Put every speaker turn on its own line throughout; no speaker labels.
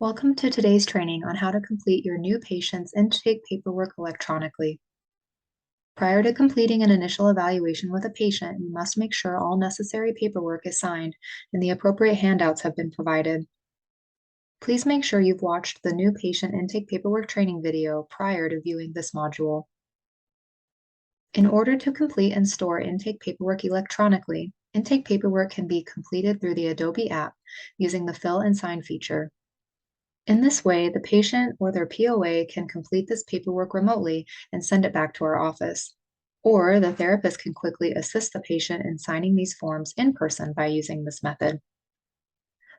Welcome to today's training on how to complete your new patient's intake paperwork electronically. Prior to completing an initial evaluation with a patient, you must make sure all necessary paperwork is signed and the appropriate handouts have been provided. Please make sure you've watched the new patient intake paperwork training video prior to viewing this module. In order to complete and store intake paperwork electronically, intake paperwork can be completed through the Adobe app using the Fill and Sign feature. In this way, the patient or their POA can complete this paperwork remotely and send it back to our office. Or the therapist can quickly assist the patient in signing these forms in person by using this method.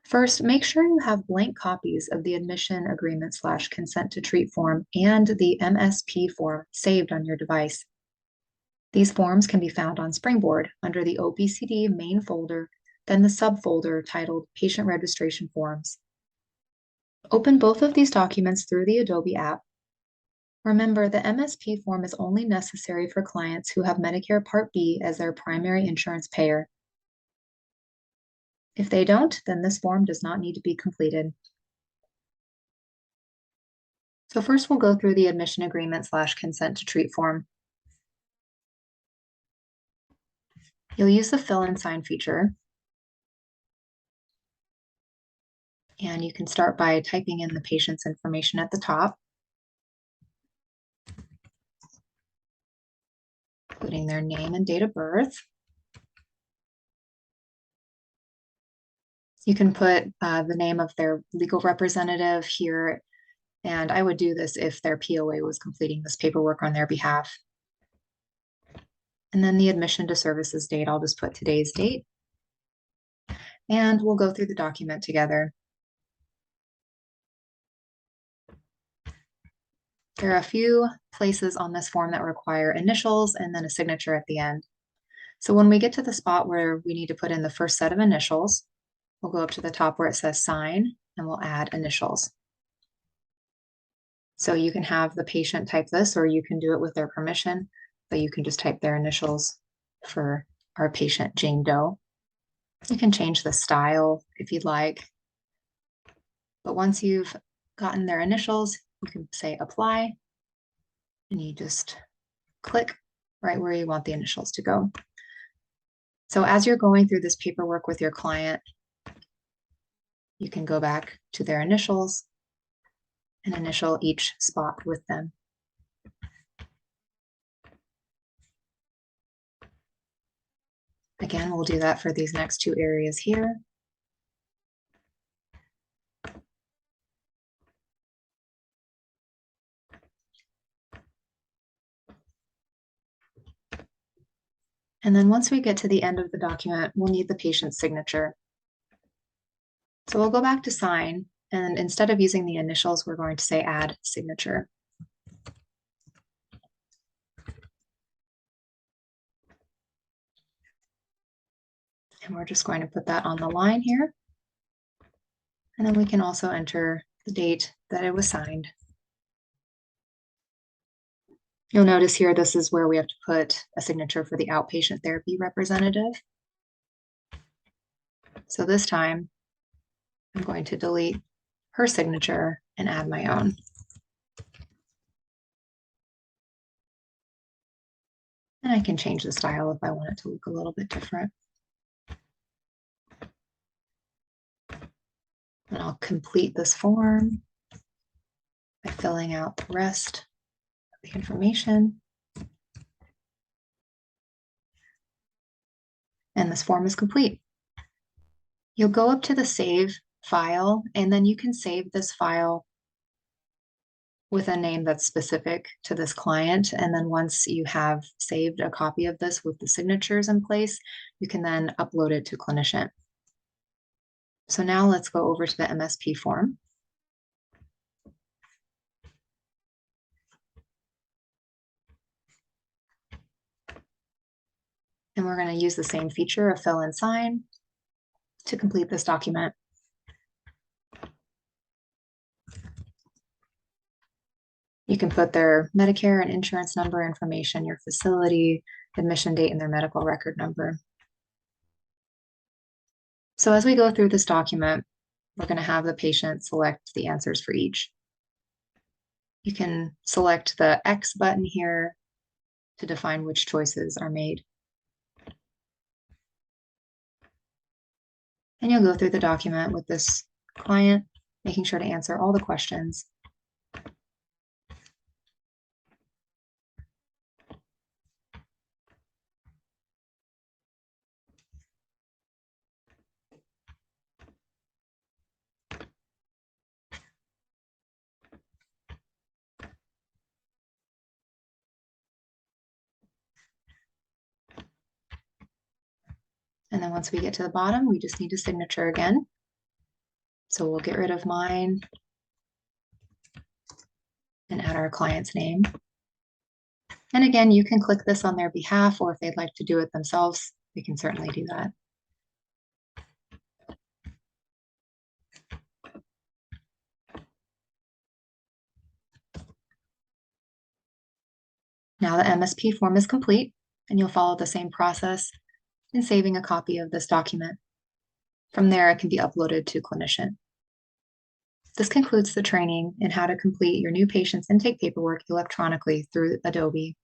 First, make sure you have blank copies of the admission agreement / consent to treat form and the MSP form saved on your device. These forms can be found on Springboard under the OBCD main folder, then the subfolder titled Patient Registration Forms. Open both of these documents through the Adobe app. Remember, the MSP form is only necessary for clients who have Medicare Part B as their primary insurance payer. If they don't, then this form does not need to be completed. So first we'll go through the admission agreement / consent to treat form. You'll use the fill and sign feature. And you can start by typing in the patient's information at the top, including their name and date of birth. You can put the name of their legal representative here, and I would do this if their POA was completing this paperwork on their behalf. And then the admission to services date, I'll just put today's date. And we'll go through the document together. There are a few places on this form that require initials and then a signature at the end. So when we get to the spot where we need to put in the first set of initials, we'll go up to the top where it says sign and we'll add initials. So you can have the patient type this, or you can do it with their permission, but you can just type their initials for our patient, Jane Doe. You can change the style if you'd like. But once you've gotten their initials, you can say apply, and you just click right where you want the initials to go. So as you're going through this paperwork with your client, you can go back to their initials and initial each spot with them. Again, we'll do that for these next two areas here. And then once we get to the end of the document, we'll need the patient's signature. So we'll go back to sign, and instead of using the initials, we're going to say add signature. And we're just going to put that on the line here. And then we can also enter the date that it was signed. You'll notice here, this is where we have to put a signature for the outpatient therapy representative. So this time, I'm going to delete her signature and add my own. And I can change the style if I want it to look a little bit different. And I'll complete this form by filling out the rest of the information. And this form is complete. You'll go up to the save file, and then you can save this file with a name that's specific to this client. And then once you have saved a copy of this with the signatures in place, you can then upload it to Clinician. So now let's go over to the MSP form. And we're going to use the same feature of fill and sign to complete this document. You can put their Medicare and insurance number information, your facility, admission date, and their medical record number. So as we go through this document, we're going to have the patient select the answers for each. You can select the X button here to define which choices are made. And you'll go through the document with this client, making sure to answer all the questions. And then once we get to the bottom, we just need a signature again. So we'll get rid of mine and add our client's name. And again, you can click this on their behalf, or if they'd like to do it themselves, they can certainly do that. Now the MSP form is complete, and you'll follow the same process in saving a copy of this document. From there, it can be uploaded to Clinician. This concludes the training in how to complete your new patient's intake paperwork electronically through Adobe.